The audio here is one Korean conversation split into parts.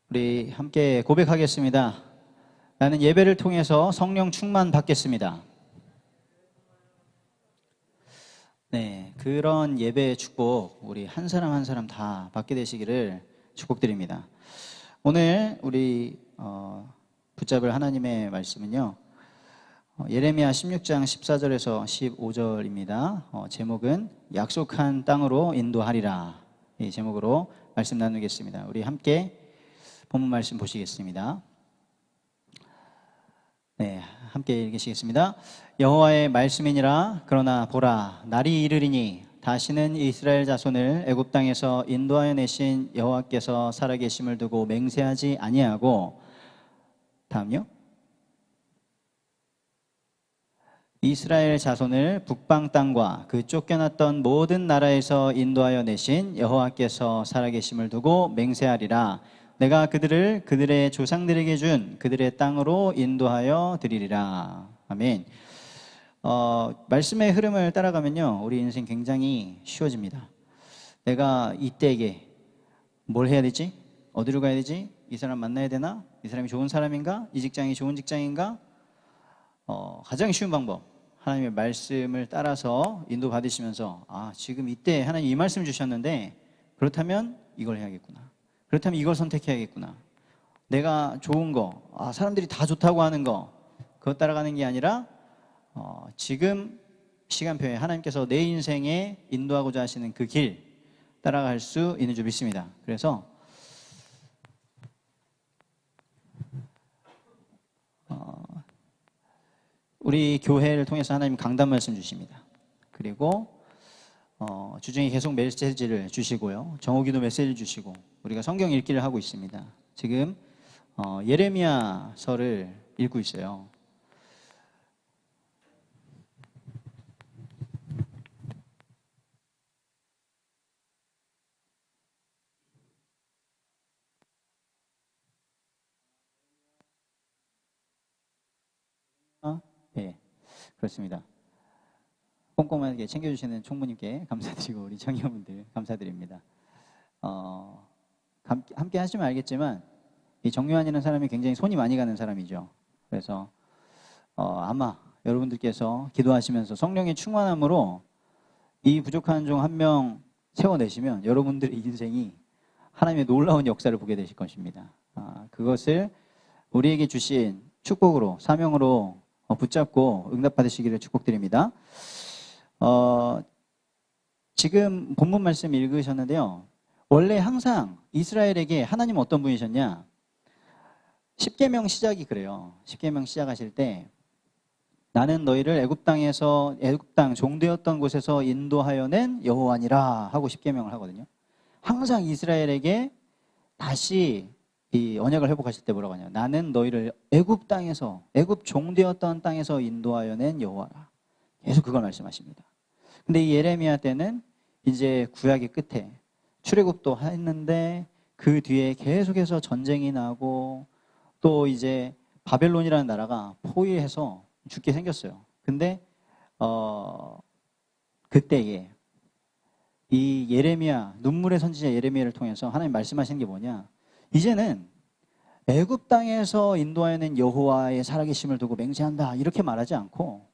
우리 함께 고백하겠습니다. 나는 예배를 통해서 성령 충만 받겠습니다. 네, 그런 예배의 축복 우리 한 사람 한 사람 다 받게 되시기를 축복드립니다. 오늘 우리 붙잡을 하나님의 말씀은요, 예레미야 16장 14절에서 15절입니다. 제목은 약속한 땅으로 인도하리라, 이 제목으로 말씀 나누겠습니다. 우리 함께 본문 말씀 보시겠습니다. 네, 함께 읽으시겠습니다. 여호와의 말씀이니라. 그러나 보라, 날이 이르리니 다시는 이스라엘 자손을 애굽 땅에서 인도하여 내신 여호와께서 살아계심을 두고 맹세하지 아니하고, 다음요, 이스라엘 자손을 북방 땅과 그 쫓겨났던 모든 나라에서 인도하여 내신 여호와께서 살아계심을 두고 맹세하리라. 내가 그들을 그들의 조상들에게 준 그들의 땅으로 인도하여 드리리라. 아멘. 말씀의 흐름을 따라가면요, 우리 인생 굉장히 쉬워집니다. 내가 이때에게 뭘 해야 되지? 어디로 가야 되지? 이 사람 만나야 되나? 이 사람이 좋은 사람인가? 이 직장이 좋은 직장인가? 가장 쉬운 방법, 하나님의 말씀을 따라서 인도받으시면서 지금 이때 하나님 이 말씀 주셨는데 그렇다면 이걸 해야겠구나, 그렇다면 이걸 선택해야겠구나. 내가 좋은 거, 사람들이 다 좋다고 하는 거, 그것 따라가는 게 아니라 지금 시간표에 하나님께서 내 인생에 인도하고자 하시는 그 길 따라갈 수 있는 줄 믿습니다. 그래서 우리 교회를 통해서 하나님 강단 말씀 주십니다. 그리고 주중에 계속 메시지를 주시고요, 정오기도 메시지를 주시고, 우리가 성경 읽기를 하고 있습니다. 지금 예레미야서를 읽고 있어요. 네, 그렇습니다. 꼼꼼하게 챙겨주시는 총무님께 감사드리고 우리 청년분들 감사드립니다. 함께 하시면 알겠지만 이 정요한이라는 사람이 굉장히 손이 많이 가는 사람이죠. 그래서 아마 여러분들께서 기도하시면서 성령의 충만함으로 이 부족한 종 한 명 세워내시면 여러분들의 인생이 하나님의 놀라운 역사를 보게 되실 것입니다. 그것을 우리에게 주신 축복으로, 사명으로 붙잡고 응답받으시기를 축복드립니다. 지금 본문 말씀 읽으셨는데요, 원래 항상 이스라엘에게 하나님은 어떤 분이셨냐? 10계명 시작이 그래요. 10계명 시작하실 때 나는 너희를 애굽 땅 종되었던 곳에서 인도하여 낸 여호와니라 하고 10계명을 하거든요. 항상 이스라엘에게 다시 이 언약을 회복하실 때 뭐라고 하냐? 나는 너희를 애굽 땅에서, 애굽 종되었던 땅에서 인도하여 낸 여호와라. 계속 그걸 말씀하십니다. 근데 이 예레미야 때는 이제 구약의 끝에 출애굽도 했는데 그 뒤에 계속해서 전쟁이 나고 또 이제 바벨론이라는 나라가 포위해서 죽게 생겼어요. 근데 그때에 이 예레미야, 눈물의 선지자 예레미야를 통해서 하나님 말씀하시는 게 뭐냐? 이제는 애굽 땅에서 인도하여 낸 여호와의 살아계심을 두고 맹세한다, 이렇게 말하지 않고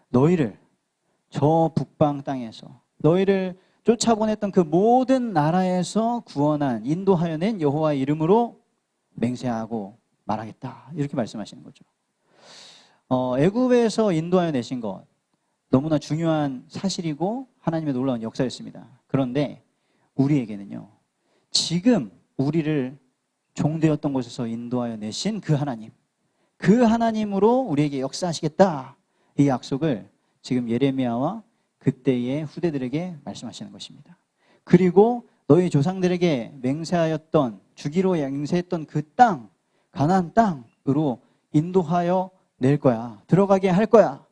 너희를 저 북방 땅에서, 너희를 쫓아보냈던 그 모든 나라에서 구원한, 인도하여 낸 여호와의 이름으로 맹세하고 말하겠다, 이렇게 말씀하시는 거죠. 애굽에서 인도하여 내신 것 너무나 중요한 사실이고 하나님의 놀라운 역사였습니다. 그런데 우리에게는요, 지금 우리를 종되었던 곳에서 인도하여 내신 그 하나님, 그 하나님으로 우리에게 역사하시겠다, 이 약속을 지금 예레미야와 그때의 후대들에게 말씀하시는 것입니다. 그리고 너희 조상들에게 맹세하였던, 주기로 맹세했던 그 땅, 가나안 땅으로 인도하여 낼 거야, 들어가게 할 거야.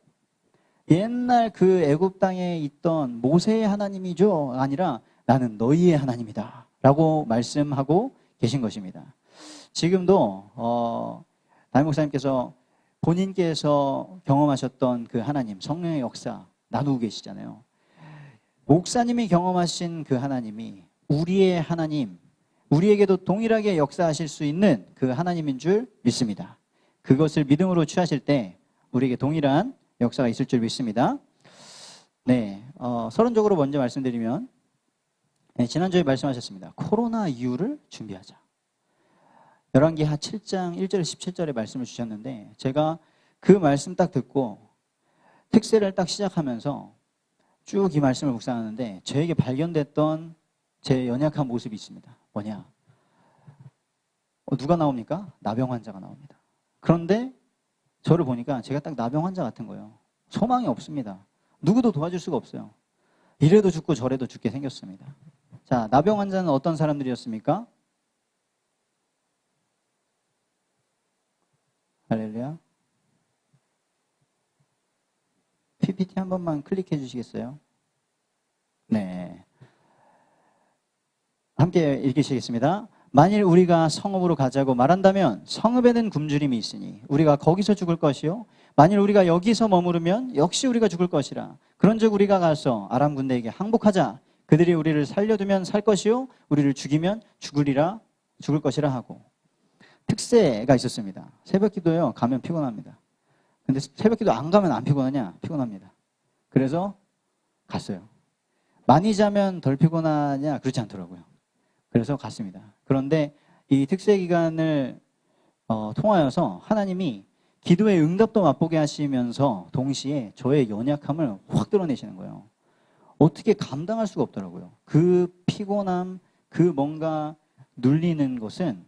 옛날 그 애굽 땅에 있던 모세의 하나님이죠, 아니라 나는 너희의 하나님이다 라고 말씀하고 계신 것입니다. 지금도 담임 목사님께서 본인께서 경험하셨던 그 하나님, 성령의 역사 나누고 계시잖아요. 목사님이 경험하신 그 하나님이 우리의 하나님, 우리에게도 동일하게 역사하실 수 있는 그 하나님인 줄 믿습니다. 그것을 믿음으로 취하실 때 우리에게 동일한 역사가 있을 줄 믿습니다. 네, 서론적으로 먼저 말씀드리면, 네, 지난주에 말씀하셨습니다. 코로나 이후를 준비하자. 열왕기하 7장 1절 17절에 말씀을 주셨는데, 제가 그 말씀 딱 듣고 특세를 딱 시작하면서 쭉 이 말씀을 묵상하는데 저에게 발견됐던 제 연약한 모습이 있습니다. 뭐냐? 누가 나옵니까? 나병 환자가 나옵니다. 그런데 저를 보니까 제가 딱 나병 환자 같은 거예요. 소망이 없습니다. 누구도 도와줄 수가 없어요. 이래도 죽고 저래도 죽게 생겼습니다. 자, 나병 환자는 어떤 사람들이었습니까? 할렐루야. PPT 한 번만 클릭해 주시겠어요? 네. 함께 읽으시겠습니다. 만일 우리가 성읍으로 가자고 말한다면 성읍에는 굶주림이 있으니 우리가 거기서 죽을 것이요 만일 우리가 여기서 머무르면 역시 우리가 죽을 것이라. 그런즉 우리가 가서 아람 군대에게 항복하자. 그들이 우리를 살려두면 살 것이요 우리를 죽이면 죽을 것이라 하고. 특세가 있었습니다. 새벽기도요 가면 피곤합니다. 근데 새벽기도 안 가면 안 피곤하냐? 피곤합니다. 그래서 갔어요. 많이 자면 덜 피곤하냐? 그렇지 않더라고요. 그래서 갔습니다. 그런데 이 특세 기간을 통하여서 하나님이 기도의 응답도 맛보게 하시면서 동시에 저의 연약함을 확 드러내시는 거예요. 어떻게 감당할 수가 없더라고요. 그 피곤함, 그 뭔가 눌리는 것은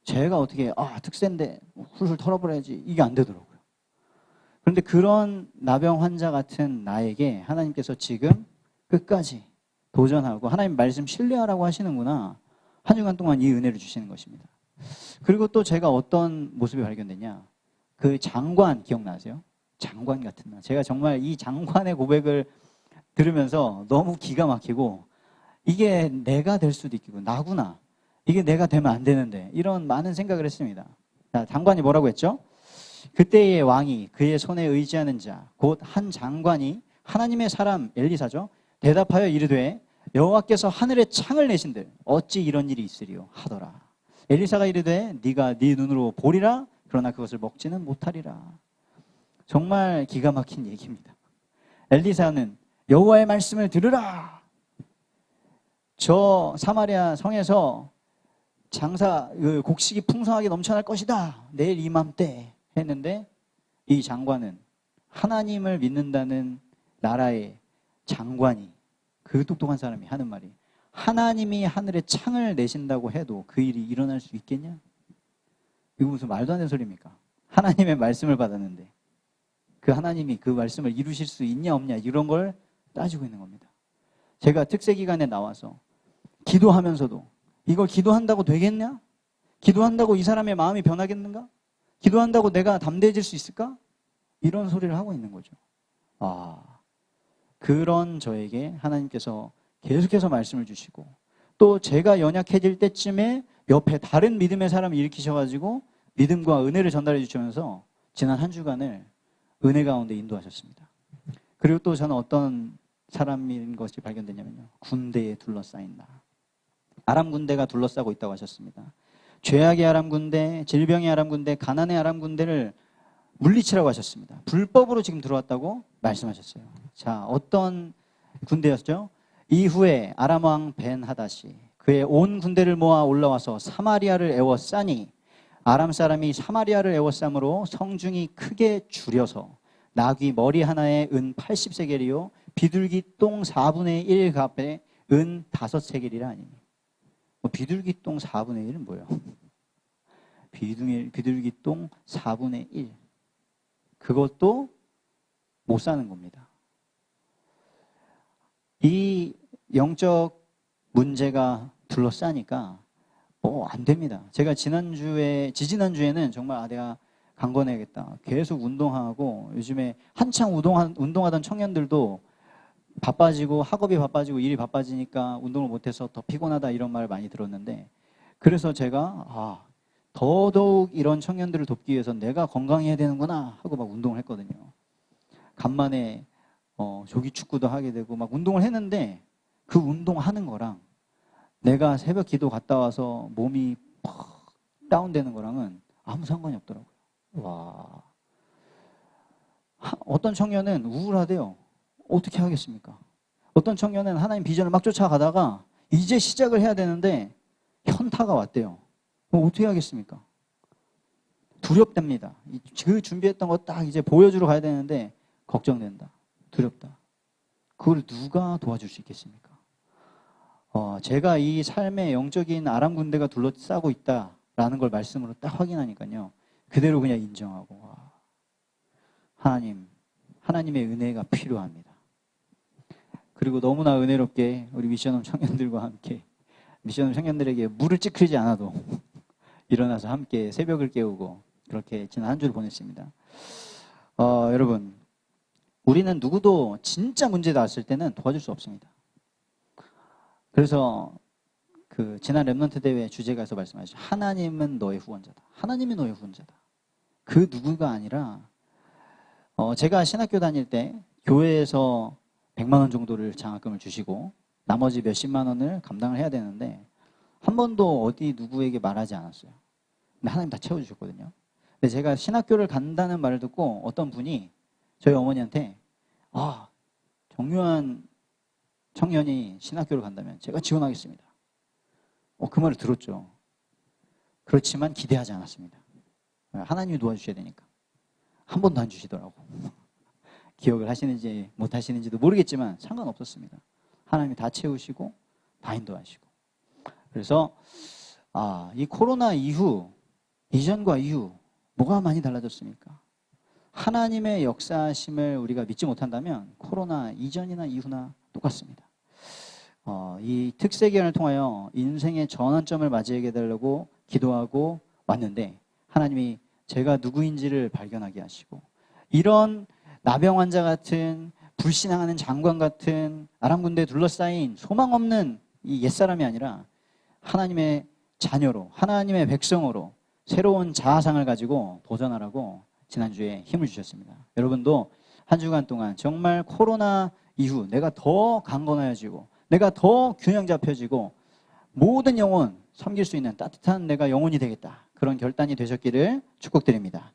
제가 어떻게 특세인데 훌훌 털어버려야지 이게 안 되더라고요. 그런데 그런 나병 환자 같은 나에게 하나님께서 지금 끝까지 도전하고 하나님 말씀 신뢰하라고 하시는구나. 한 주간 동안 이 은혜를 주시는 것입니다. 그리고 또 제가 어떤 모습이 발견됐냐. 그 장관 기억나세요? 장관 같은 나. 제가 정말 이 장관의 고백을 들으면서 너무 기가 막히고 이게 내가 될 수도 있고 나구나. 이게 내가 되면 안 되는데 이런 많은 생각을 했습니다. 자, 장관이 뭐라고 했죠? 그때의 왕이 그의 손에 의지하는 자 곧 한 장관이 하나님의 사람 엘리사죠. 대답하여 이르되 여호와께서 하늘에 창을 내신들 어찌 이런 일이 있으리요 하더라. 엘리사가 이르되 네가 네 눈으로 보리라 그러나 그것을 먹지는 못하리라. 정말 기가 막힌 얘기입니다. 엘리사는 여호와의 말씀을 들으라. 저 사마리아 성에서 곡식이 풍성하게 넘쳐날 것이다. 내일 이맘때 했는데 이 장관은 하나님을 믿는다는 나라의 장관이 그 똑똑한 사람이 하는 말이 하나님이 하늘에 창을 내신다고 해도 그 일이 일어날 수 있겠냐? 이거 무슨 말도 안 되는 소리입니까? 하나님의 말씀을 받았는데 그 하나님이 그 말씀을 이루실 수 있냐 없냐 이런 걸 따지고 있는 겁니다. 제가 특세 기간에 나와서 기도하면서도 이걸 기도한다고 되겠냐? 기도한다고 이 사람의 마음이 변하겠는가? 기도한다고 내가 담대해질 수 있을까? 이런 소리를 하고 있는 거죠. 그런 저에게 하나님께서 계속해서 말씀을 주시고 또 제가 연약해질 때쯤에 옆에 다른 믿음의 사람을 일으키셔가지고 믿음과 은혜를 전달해 주시면서 지난 한 주간을 은혜 가운데 인도하셨습니다. 그리고 또 저는 어떤 사람인 것이 발견됐냐면요. 군대에 둘러싸인 나. 아람 군대가 둘러싸고 있다고 하셨습니다. 죄악의 아람 군대, 질병의 아람 군대, 가난의 아람 군대를 물리치라고 하셨습니다. 불법으로 지금 들어왔다고 말씀하셨어요. 자, 어떤 군대였죠? 이후에 아람 왕 벤하닷이 그의 온 군대를 모아 올라와서 사마리아를 에워싸니 아람 사람이 사마리아를 에워싸므로 성중이 크게 줄여서 나귀 머리 하나에 은 80세겔이요 비둘기 똥 4분의 1 값에 은 5세겔이라 하니. 비둘기 똥 4분의 1은 뭐예요? 비둘기 똥 4분의 1. 그것도 못 사는 겁니다. 이 영적 문제가 둘러싸니까 안 됩니다. 제가 지지난주에는 정말 내가 강건해야겠다. 계속 운동하고 요즘에 한창 운동하던 청년들도 바빠지고 학업이 바빠지고 일이 바빠지니까 운동을 못해서 더 피곤하다 이런 말을 많이 들었는데 그래서 제가 더더욱 이런 청년들을 돕기 위해서 내가 건강해야 되는구나 하고 막 운동을 했거든요. 간만에 조기 축구도 하게 되고 막 운동을 했는데 그 운동하는 거랑 내가 새벽 기도 갔다 와서 몸이 팍 다운되는 거랑은 아무 상관이 없더라고요. 와. 어떤 청년은 우울하대요. 어떻게 하겠습니까? 어떤 청년은 하나님 비전을 막 쫓아가다가 이제 시작을 해야 되는데 현타가 왔대요. 그럼 어떻게 하겠습니까? 두렵답니다. 그 준비했던 거 딱 이제 보여주러 가야 되는데 걱정된다. 두렵다. 그걸 누가 도와줄 수 있겠습니까? 제가 이 삶의 영적인 아람 군대가 둘러싸고 있다라는 걸 말씀으로 딱 확인하니까요. 그대로 그냥 인정하고, 와, 하나님의 은혜가 필요합니다. 그리고 너무나 은혜롭게 우리 미션홈 청년들과 함께 미션홈 청년들에게 물을 찌크리지 않아도 일어나서 함께 새벽을 깨우고 그렇게 지난 한 주를 보냈습니다. 여러분, 우리는 누구도 진짜 문제가 왔을 때는 도와줄 수 없습니다. 그래서 그 지난 렘넌트 대회 주제가에서 말씀하셨죠. 하나님은 너의 후원자다. 하나님이 너의 후원자다. 그 누구가 아니라 제가 신학교 다닐 때 교회에서 100만 원 정도를 장학금을 주시고 나머지 몇십만 원을 감당을 해야 되는데 한 번도 어디 누구에게 말하지 않았어요. 근데 하나님 다 채워주셨거든요. 근데 제가 신학교를 간다는 말을 듣고 어떤 분이 저희 어머니한테 정유한 청년이 신학교를 간다면 제가 지원하겠습니다. 그 말을 들었죠. 그렇지만 기대하지 않았습니다. 하나님이 도와주셔야 되니까. 한 번도 안 주시더라고. 기억을 하시는지 못 하시는지도 모르겠지만 상관없었습니다. 하나님이 다 채우시고 다 인도하시고. 그래서 이 코로나 이후, 이전과 이후 뭐가 많이 달라졌습니까? 하나님의 역사심을 우리가 믿지 못한다면 코로나 이전이나 이후나 똑같습니다. 이 특세 기간을 통하여 인생의 전환점을 맞이하게 되려고 기도하고 왔는데 하나님이 제가 누구인지를 발견하게 하시고 이런 나병 환자 같은 불신앙하는 장관 같은 아람 군대에 둘러싸인 소망 없는 이 옛사람이 아니라 하나님의 자녀로 하나님의 백성으로 새로운 자아상을 가지고 도전하라고 지난주에 힘을 주셨습니다. 여러분도 한 주간 동안 정말 코로나 이후 내가 더 강건해지고 내가 더 균형 잡혀지고 모든 영혼 섬길 수 있는 따뜻한 내가 영혼이 되겠다. 그런 결단이 되셨기를 축복드립니다.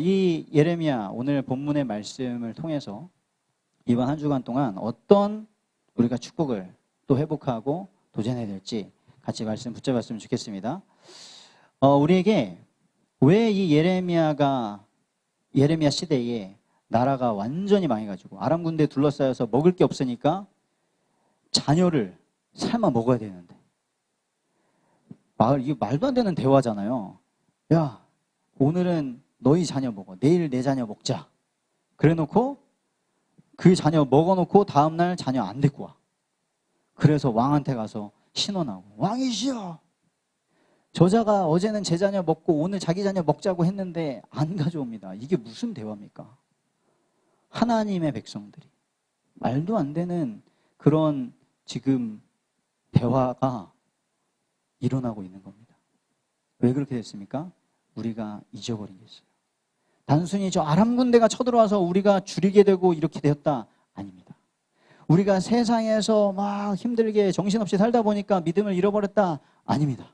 이 예레미야 오늘 본문의 말씀을 통해서 이번 한 주간 동안 어떤 우리가 축복을 또 회복하고 도전해야 될지 같이 말씀 붙잡았으면 좋겠습니다. 우리에게 왜 이 예레미야 시대에 나라가 완전히 망해가지고 아람 군대에 둘러싸여서 먹을 게 없으니까 자녀를 삶아 먹어야 되는데 이게 말도 안 되는 대화잖아요. 야, 오늘은 너희 자녀 먹어. 내일 내 자녀 먹자. 그래놓고 그 자녀 먹어놓고 다음날 자녀 안 데리고 와. 그래서 왕한테 가서 신원하고 왕이시여, 저자가 어제는 제 자녀 먹고 오늘 자기 자녀 먹자고 했는데 안 가져옵니다. 이게 무슨 대화입니까? 하나님의 백성들이 말도 안 되는 그런 지금 대화가 일어나고 있는 겁니다. 왜 그렇게 됐습니까? 우리가 잊어버린 게 있어요. 단순히 저 아람 군대가 쳐들어와서 우리가 줄이게 되고 이렇게 되었다. 아닙니다. 우리가 세상에서 막 힘들게 정신없이 살다 보니까 믿음을 잃어버렸다. 아닙니다.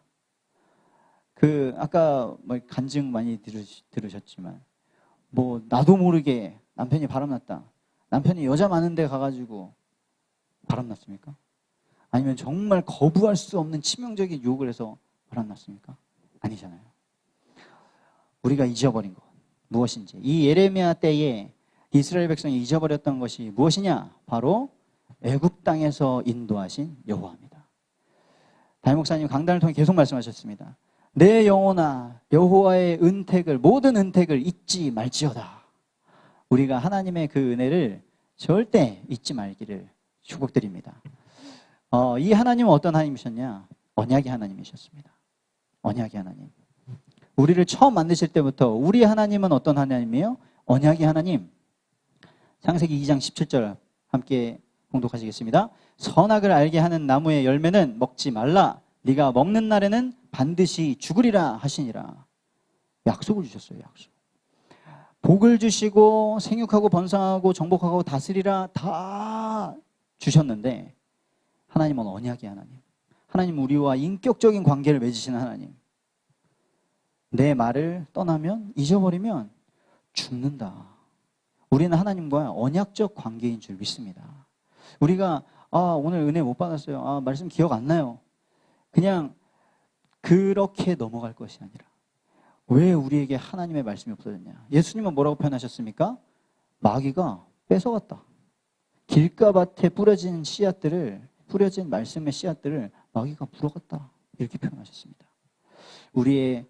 아까 간증 많이 들으셨지만 나도 모르게 남편이 바람났다. 남편이 여자 많은 데 가가지고 바람났습니까? 아니면 정말 거부할 수 없는 치명적인 유혹을 해서 바람났습니까? 아니잖아요. 우리가 잊어버린 것 무엇인지, 이 예레미야 때에 이스라엘 백성이 잊어버렸던 것이 무엇이냐? 바로 애굽 땅에서 인도하신 여호와입니다. 담임 목사님 강단을 통해 계속 말씀하셨습니다. 내 영혼아 여호와의 모든 은택을 잊지 말지어다. 우리가 하나님의 그 은혜를 절대 잊지 말기를 축복드립니다. 이 하나님은 어떤 하나님이셨냐? 언약의 하나님이셨습니다. 언약의 하나님. 우리를 처음 만드실 때부터 우리 하나님은 어떤 하나님이에요? 언약의 하나님. 창세기 2장 17절 함께 봉독하시겠습니다. 선악을 알게 하는 나무의 열매는 먹지 말라. 네가 먹는 날에는 반드시 죽으리라 하시니라. 약속을 주셨어요. 약속. 복을 주시고 생육하고 번성하고 정복하고 다스리라 다 주셨는데 하나님은 언약의 하나님. 하나님 우리와 인격적인 관계를 맺으시는 하나님. 내 말을 떠나면, 잊어버리면 죽는다. 우리는 하나님과 언약적 관계인 줄 믿습니다. 우리가 오늘 은혜 못 받았어요. 말씀 기억 안 나요. 그냥 그렇게 넘어갈 것이 아니라 왜 우리에게 하나님의 말씀이 없어졌냐. 예수님은 뭐라고 표현하셨습니까? 마귀가 뺏어갔다. 길가밭에 뿌려진 말씀의 씨앗들을 마귀가 물어갔다. 이렇게 표현하셨습니다. 우리의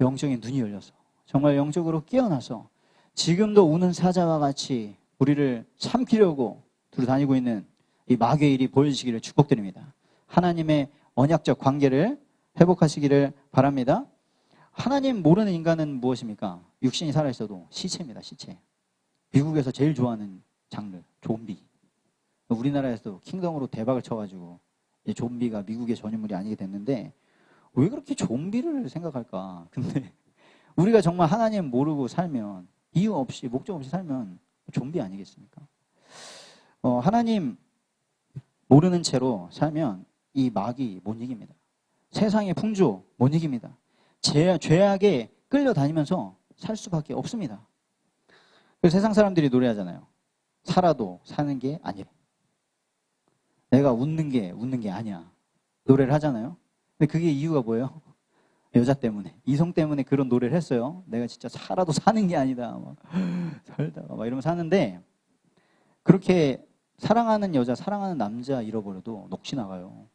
영적인 눈이 열려서 정말 영적으로 깨어나서 지금도 우는 사자와 같이 우리를 삼키려고 두루다니고 있는 이 마귀의 일이 보여지기를 축복드립니다. 하나님의 언약적 관계를 회복하시기를 바랍니다. 하나님 모르는 인간은 무엇입니까? 육신이 살아있어도 시체입니다. 시체. 미국에서 제일 좋아하는 장르 좀비. 우리나라에서도 킹덤으로 대박을 쳐가지고 이제 좀비가 미국의 전유물이 아니게 됐는데 왜 그렇게 좀비를 생각할까? 근데 우리가 정말 하나님 모르고 살면 이유 없이 목적 없이 살면 좀비 아니겠습니까? 하나님 모르는 채로 살면 이 마귀 못 이깁니다. 세상의 풍조 못 이깁니다. 죄악에 끌려다니면서 살 수밖에 없습니다. 그래서 세상 사람들이 노래하잖아요. 살아도 사는 게 아니래. 내가 웃는 게 아니야. 노래를 하잖아요. 근데 그게 이유가 뭐예요? 여자 때문에, 이성 때문에 그런 노래를 했어요. 내가 진짜 살아도 사는 게 아니다. 살다가 이러면서 하는데 그렇게 사랑하는 여자, 사랑하는 남자 잃어버려도 넋이 나가요.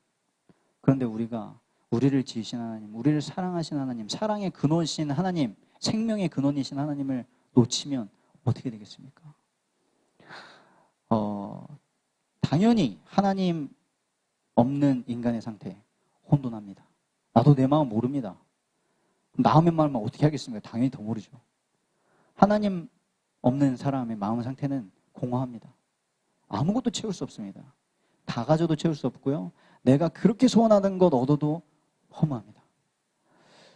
그런데 우리가 우리를 지으신 하나님, 우리를 사랑하신 하나님, 사랑의 근원이신 하나님, 생명의 근원이신 하나님을 놓치면 어떻게 되겠습니까? 당연히 하나님 없는 인간의 상태, 혼돈합니다. 나도 내 마음 모릅니다. 마음의 말만 어떻게 하겠습니까? 당연히 더 모르죠. 하나님 없는 사람의 마음 상태는 공허합니다. 아무것도 채울 수 없습니다. 다 가져도 채울 수 없고요. 내가 그렇게 소원하던 것 얻어도 허무합니다.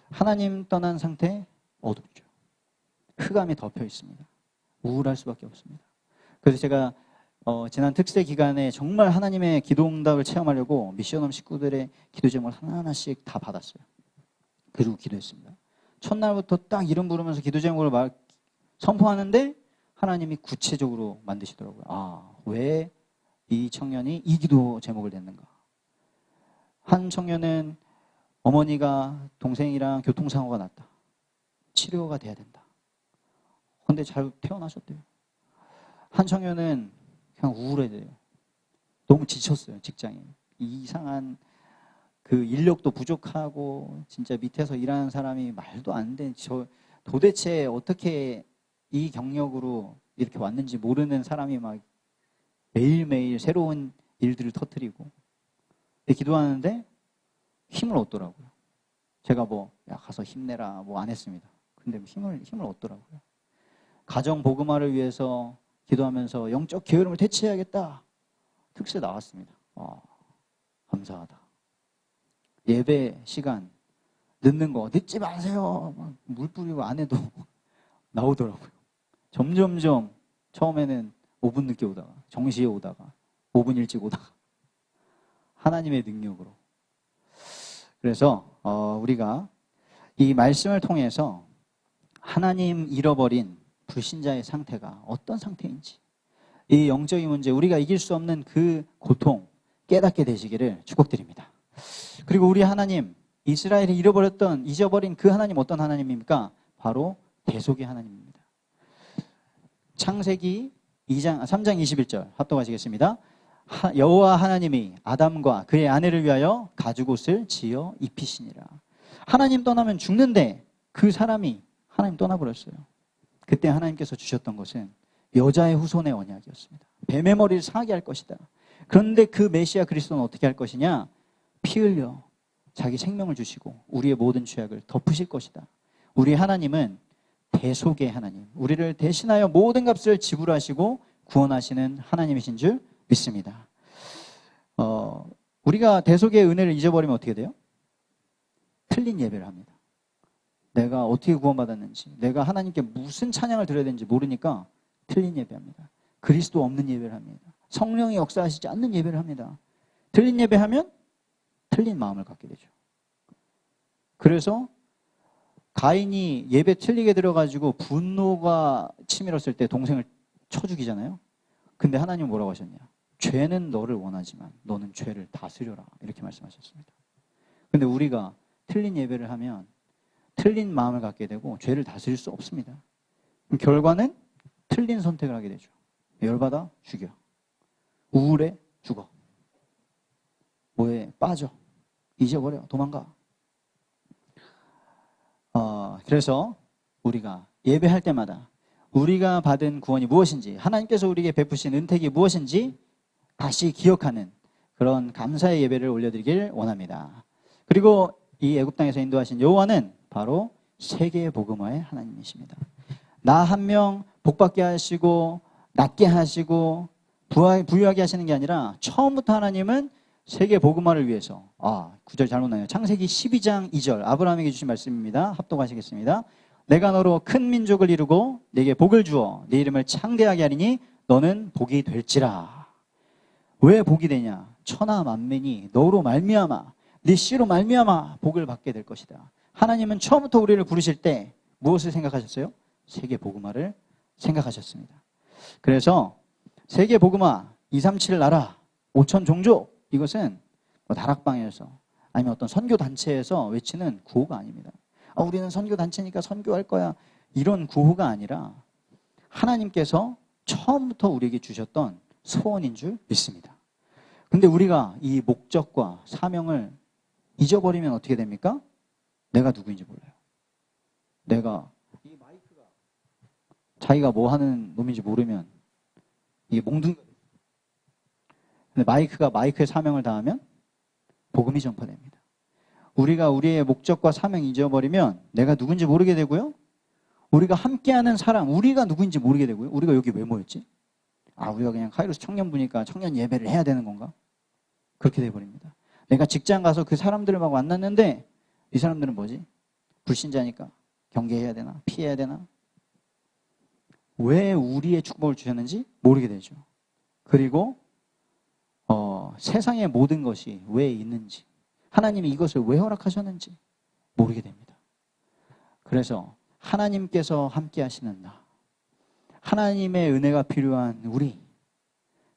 하나님 떠난 상태 어둡죠. 흑암이 덮여 있습니다. 우울할 수밖에 없습니다. 그래서 제가 지난 특세 기간에 정말 하나님의 기도 응답을 체험하려고 미션홈 식구들의 기도 제목을 하나하나씩 다 받았어요. 그리고 기도했습니다. 첫날부터 딱 이름 부르면서 기도 제목을 막 선포하는데 하나님이 구체적으로 만드시더라고요. 왜 이 청년이 이 기도 제목을 냈는가. 한 청년은 어머니가 동생이랑 교통사고가 났다. 치료가 돼야 된다. 근데 잘 태어나셨대요. 한 청년은 그냥 우울해져요. 너무 지쳤어요, 직장에. 이상한 그 인력도 부족하고 진짜 밑에서 일하는 사람이 말도 안 돼. 도대체 어떻게 이 경력으로 이렇게 왔는지 모르는 사람이 막 매일매일 새로운 일들을 터뜨리고 기도하는데 힘을 얻더라고요. 제가 가서 힘내라 안 했습니다. 근데 힘을 얻더라고요. 가정 복음화를 위해서 기도하면서 영적 게으름을 대체해야겠다. 특세 나왔습니다. 감사하다. 예배 시간 늦는 거 늦지 마세요. 물 뿌리고 안 해도 나오더라고요. 점점점 처음에는 5분 늦게 오다가 정시에 오다가 5분 일찍 오다가 하나님의 능력으로. 그래서 우리가 이 말씀을 통해서 하나님 잃어버린 불신자의 상태가 어떤 상태인지, 이 영적인 문제, 우리가 이길 수 없는 그 고통 깨닫게 되시기를 축복드립니다. 그리고 우리 하나님, 이스라엘이 잊어버린 그 하나님 어떤 하나님입니까? 바로 대속의 하나님입니다. 창세기 3장 21절 합독하시겠습니다. 여호와 하나님이 아담과 그의 아내를 위하여 가죽옷을 지어 입히시니라. 하나님 떠나면 죽는데 그 사람이 하나님 떠나버렸어요. 그때 하나님께서 주셨던 것은 여자의 후손의 언약이었습니다. 뱀의 머리를 상하게 할 것이다. 그런데 그 메시아 그리스도는 어떻게 할 것이냐? 피 흘려 자기 생명을 주시고 우리의 모든 죄악을 덮으실 것이다. 우리 하나님은 대속의 하나님, 우리를 대신하여 모든 값을 지불하시고 구원하시는 하나님이신 줄 믿습니다. 우리가 대속의 은혜를 잊어버리면 어떻게 돼요? 틀린 예배를 합니다. 내가 어떻게 구원받았는지, 내가 하나님께 무슨 찬양을 드려야 되는지 모르니까 틀린 예배합니다. 그리스도 없는 예배를 합니다. 성령이 역사하시지 않는 예배를 합니다. 틀린 예배하면 틀린 마음을 갖게 되죠. 그래서 가인이 예배 틀리게 들어가지고 분노가 치밀었을 때 동생을 쳐 죽이잖아요. 근데 하나님은 뭐라고 하셨냐? 죄는 너를 원하지만 너는 죄를 다스려라. 이렇게 말씀하셨습니다. 근데 우리가 틀린 예배를 하면 틀린 마음을 갖게 되고 죄를 다스릴 수 없습니다. 그럼 결과는 틀린 선택을 하게 되죠. 열받아 죽여. 우울해 죽어. 뭐에 빠져. 잊어버려. 도망가. 그래서 우리가 예배할 때마다 우리가 받은 구원이 무엇인지, 하나님께서 우리에게 베푸신 은택이 무엇인지 다시 기억하는 그런 감사의 예배를 올려드리길 원합니다. 그리고 이 애굽 땅에서 인도하신 여호와는 바로 세계 복음화의 하나님이십니다. 나 한 명 복받게 하시고 낫게 하시고 부유하게 하시는 게 아니라 처음부터 하나님은 세계 복음화를 위해서, 9절 잘못 나요. 창세기 12장 2절 아브라함에게 주신 말씀입니다. 합독하시겠습니다. 내가 너로 큰 민족을 이루고 네게 복을 주어 네 이름을 창대하게 하리니 너는 복이 될지라. 왜 복이 되냐? 천하 만민이 너로 말미암아 네 씨로 말미암아 복을 받게 될 것이다. 하나님은 처음부터 우리를 부르실 때 무엇을 생각하셨어요? 세계 복음화를 생각하셨습니다. 그래서 세계 복음화 237 나라 5천 종족, 이것은 뭐 다락방에서 아니면 어떤 선교단체에서 외치는 구호가 아닙니다. 우리는 선교단체니까 선교할 거야, 이런 구호가 아니라 하나님께서 처음부터 우리에게 주셨던 소원인 줄 믿습니다. 근데 우리가 이 목적과 사명을 잊어버리면 어떻게 됩니까? 내가 누구인지 몰라요. 이 마이크가 자기가 뭐 하는 놈인지 모르면 이게 몽둥이가 돼요. 근데 마이크가 마이크의 사명을 다하면 복음이 전파됩니다. 우리가 우리의 목적과 사명 잊어버리면 내가 누군지 모르게 되고요. 우리가 함께하는 사람, 우리가 누구인지 모르게 되고요. 우리가 여기 왜 모였지? 우리가 그냥 카이로스 청년부니까 청년 예배를 해야 되는 건가? 그렇게 돼버립니다. 내가 직장 가서 그 사람들을 막 만났는데 이 사람들은 뭐지? 불신자니까 경계해야 되나? 피해야 되나? 왜 우리의 축복을 주셨는지 모르게 되죠. 그리고 세상의 모든 것이 왜 있는지, 하나님이 이것을 왜 허락하셨는지 모르게 됩니다. 그래서 하나님께서 함께 하시는 나, 하나님의 은혜가 필요한 우리,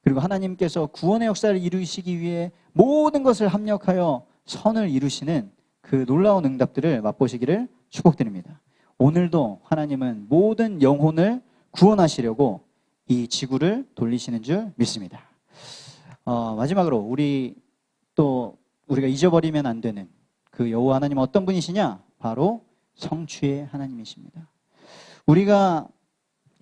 그리고 하나님께서 구원의 역사를 이루시기 위해 모든 것을 합력하여 선을 이루시는 그 놀라운 응답들을 맛보시기를 축복드립니다. 오늘도 하나님은 모든 영혼을 구원하시려고 이 지구를 돌리시는 줄 믿습니다. 마지막으로 우리가 잊어버리면 안 되는 그 여호와 하나님 어떤 분이시냐? 바로 성취의 하나님이십니다. 우리가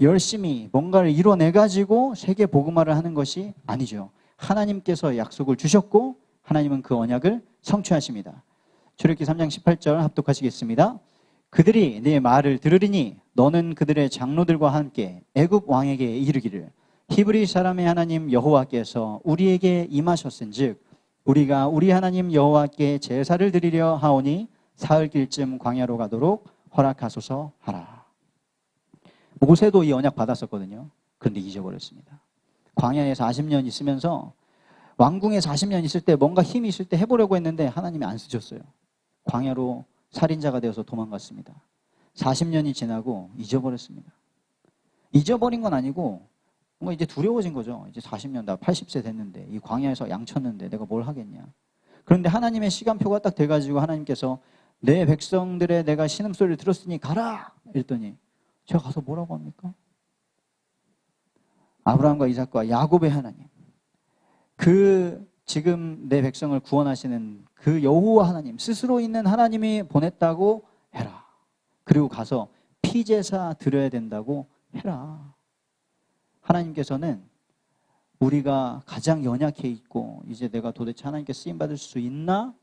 열심히 뭔가를 이뤄내가지고 세계 복음화를 하는 것이 아니죠. 하나님께서 약속을 주셨고 하나님은 그 언약을 성취하십니다. 출애굽기 3장 18절 합독하시겠습니다. 그들이 네 말을 들으리니 너는 그들의 장로들과 함께 애굽 왕에게 이르기를 히브리 사람의 하나님 여호와께서 우리에게 임하셨은즉 우리가 우리 하나님 여호와께 제사를 드리려 하오니 사흘길쯤 광야로 가도록 허락하소서 하라. 모세도 이 언약 받았었거든요. 그런데 잊어버렸습니다. 광야에 40년 있으면서 왕궁에 40년 있을 때 뭔가 힘이 있을 때 해보려고 했는데 하나님이 안 쓰셨어요. 광야로 살인자가 되어서 도망갔습니다. 40년이 지나고 잊어버렸습니다. 잊어버린 건 아니고 뭔가 이제 두려워진 거죠. 이제 40년, 나 80세 됐는데 이 광야에서 양쳤는데 내가 뭘 하겠냐. 그런데 하나님의 시간표가 딱 돼가지고 하나님께서 내 백성들의 내가 신음소리를 들었으니 가라! 이랬더니 제가 가서 뭐라고 합니까? 아브라함과 이삭과 야곱의 하나님, 그 지금 내 백성을 구원하시는 그 여호와 하나님, 스스로 있는 하나님이 보냈다고 해라. 그리고 가서 피제사 드려야 된다고 해라. 하나님께서는 우리가 가장 연약해 있고 이제 내가 도대체 하나님께 쓰임받을 수 있나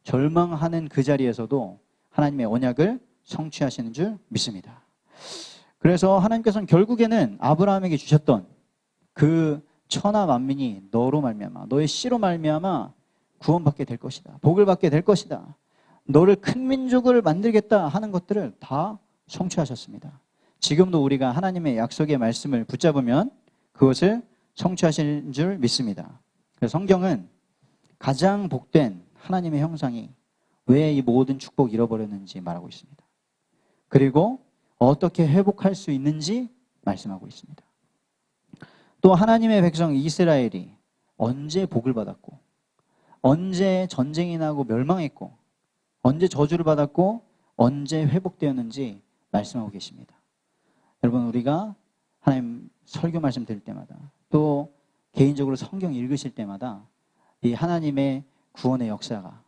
절망하는 그 자리에서도 하나님의 언약을 성취하시는 줄 믿습니다. 그래서 하나님께서는 결국에는 아브라함에게 주셨던 그 천하 만민이 너로 말미암아, 너의 씨로 말미암아 구원받게 될 것이다, 복을 받게 될 것이다, 너를 큰 민족을 만들겠다 하는 것들을 다 성취하셨습니다. 지금도 우리가 하나님의 약속의 말씀을 붙잡으면 그것을 성취하시는 줄 믿습니다. 그래서 성경은 가장 복된 하나님의 형상이 왜 이 모든 축복 잃어버렸는지 말하고 있습니다. 그리고 어떻게 회복할 수 있는지 말씀하고 있습니다. 또 하나님의 백성 이스라엘이 언제 복을 받았고, 언제 전쟁이 나고 멸망했고, 언제 저주를 받았고, 언제 회복되었는지 말씀하고 계십니다. 여러분, 우리가 하나님 설교 말씀 들을 때마다, 또 개인적으로 성경 읽으실 때마다 이 하나님의 구원의 역사가,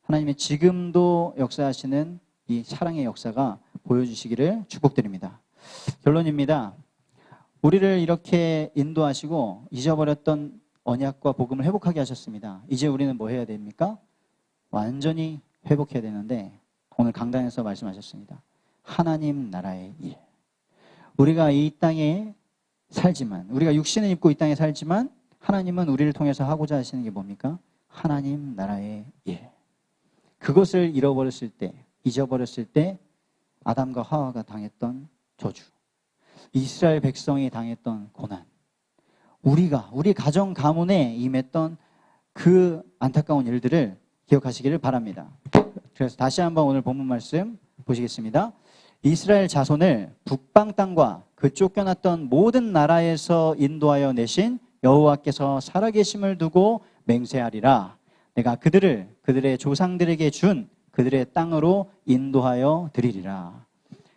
하나님의 지금도 역사하시는 이 사랑의 역사가 보여주시기를 축복드립니다. 결론입니다. 우리를 이렇게 인도하시고 잊어버렸던 언약과 복음을 회복하게 하셨습니다. 이제 우리는 뭐 해야 됩니까? 완전히 회복해야 되는데, 오늘 강단에서 말씀하셨습니다. 하나님 나라의 일. 우리가 이 땅에 살지만, 우리가 육신을 입고 이 땅에 살지만, 하나님은 우리를 통해서 하고자 하시는 게 뭡니까? 하나님 나라의 일. 그것을 잃어버렸을 때, 잊어버렸을 때 아담과 하와가 당했던 저주, 이스라엘 백성이 당했던 고난, 우리 가정 가문에 임했던 그 안타까운 일들을 기억하시기를 바랍니다. 그래서 다시 한번 오늘 본문 말씀 보시겠습니다. 이스라엘 자손을 북방 땅과 그 쫓겨났던 모든 나라에서 인도하여 내신 여호와께서 살아계심을 두고 맹세하리라. 내가 그들의 조상들에게 준 그들의 땅으로 인도하여 드리리라.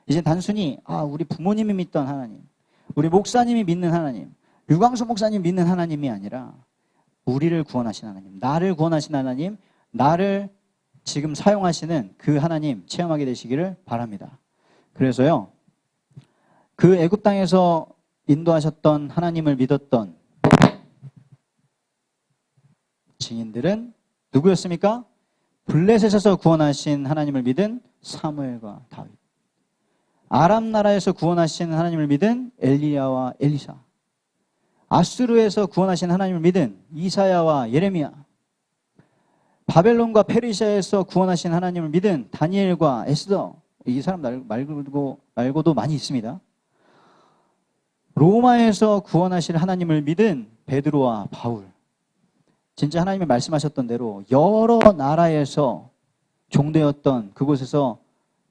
이제 단순히 우리 부모님이 믿던 하나님, 우리 목사님이 믿는 하나님, 유광수 목사님 믿는 하나님이 아니라 우리를 구원하신 하나님, 나를 구원하신 하나님, 나를 지금 사용하시는 그 하나님 체험하게 되시기를 바랍니다. 그래서요, 그 애굽 땅에서 인도하셨던 하나님을 믿었던 증인들은 누구였습니까? 블레셋에서 구원하신 하나님을 믿은 사무엘과 다윗, 아람 나라에서 구원하신 하나님을 믿은 엘리야와 엘리사, 아수르에서 구원하신 하나님을 믿은 이사야와 예레미야, 바벨론과 페르시아에서 구원하신 하나님을 믿은 다니엘과 에스더, 이 사람 말고도 많이 있습니다. 로마에서 구원하실 하나님을 믿은 베드로와 바울, 진짜 하나님이 말씀하셨던 대로 여러 나라에서 종되었던 그곳에서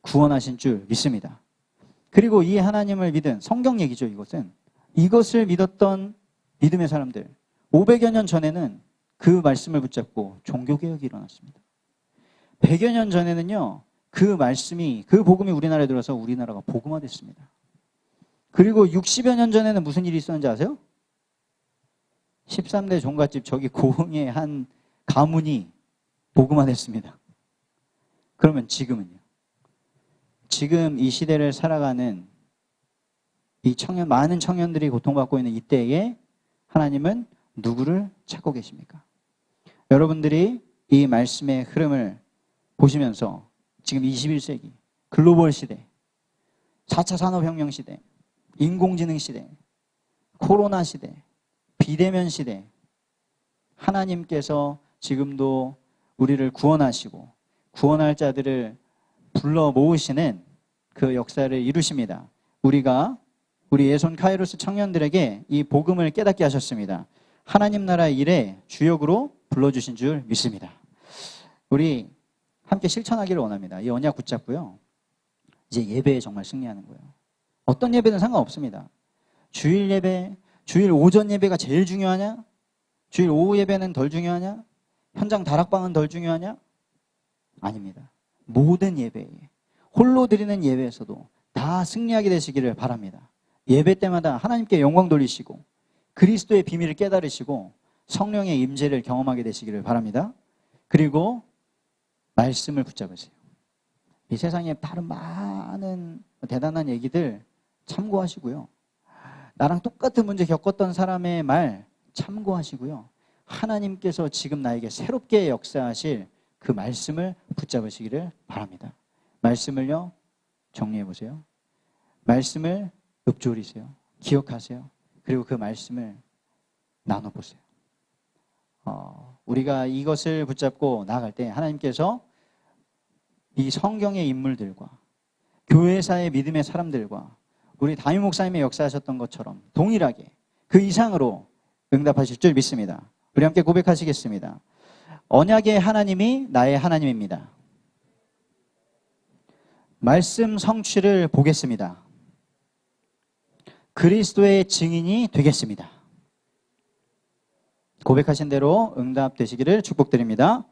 구원하신 줄 믿습니다. 그리고 이 하나님을 믿은, 성경 얘기죠, 이것을 믿었던 믿음의 사람들, 500여 년 전에는 그 말씀을 붙잡고 종교개혁이 일어났습니다. 100여 년 전에는요, 그 말씀이, 그 복음이 우리나라에 들어서 우리나라가 복음화됐습니다. 그리고 60여 년 전에는 무슨 일이 있었는지 아세요? 13대 종갓집 저기 고흥의 한 가문이 복음화됐습니다. 그러면 지금은요? 지금 이 시대를 살아가는 이 많은 청년들이 고통받고 있는 이때에 하나님은 누구를 찾고 계십니까? 여러분들이 이 말씀의 흐름을 보시면서 지금 21세기 글로벌 시대, 4차 산업혁명 시대, 인공지능 시대, 코로나 시대, 비대면 시대, 하나님께서 지금도 우리를 구원하시고 구원할 자들을 불러 모으시는 그 역사를 이루십니다. 우리 예손 카이로스 청년들에게 이 복음을 깨닫게 하셨습니다. 하나님 나라 일에 주역으로 불러주신 줄 믿습니다. 우리 함께 실천하기를 원합니다. 이 언약 붙잡고요, 이제 예배에 정말 승리하는 거예요. 어떤 예배든 상관없습니다. 주일 예배, 주일 오전 예배가 제일 중요하냐? 주일 오후 예배는 덜 중요하냐? 현장 다락방은 덜 중요하냐? 아닙니다. 모든 예배에, 홀로 드리는 예배에서도 다 승리하게 되시기를 바랍니다. 예배 때마다 하나님께 영광 돌리시고 그리스도의 비밀을 깨달으시고 성령의 임재를 경험하게 되시기를 바랍니다. 그리고 말씀을 붙잡으세요. 이 세상에 다른 많은 대단한 얘기들 참고하시고요, 나랑 똑같은 문제 겪었던 사람의 말 참고하시고요, 하나님께서 지금 나에게 새롭게 역사하실 그 말씀을 붙잡으시기를 바랍니다. 말씀을요, 정리해보세요. 말씀을 읊조리세요. 기억하세요. 그리고 그 말씀을 나눠보세요. 우리가 이것을 붙잡고 나아갈 때 하나님께서 이 성경의 인물들과 교회사의 믿음의 사람들과 우리 담임 목사님의 역사하셨던 것처럼 동일하게 그 이상으로 응답하실 줄 믿습니다. 우리 함께 고백하시겠습니다. 언약의 하나님이 나의 하나님입니다. 말씀 성취를 보겠습니다. 그리스도의 증인이 되겠습니다. 고백하신 대로 응답되시기를 축복드립니다.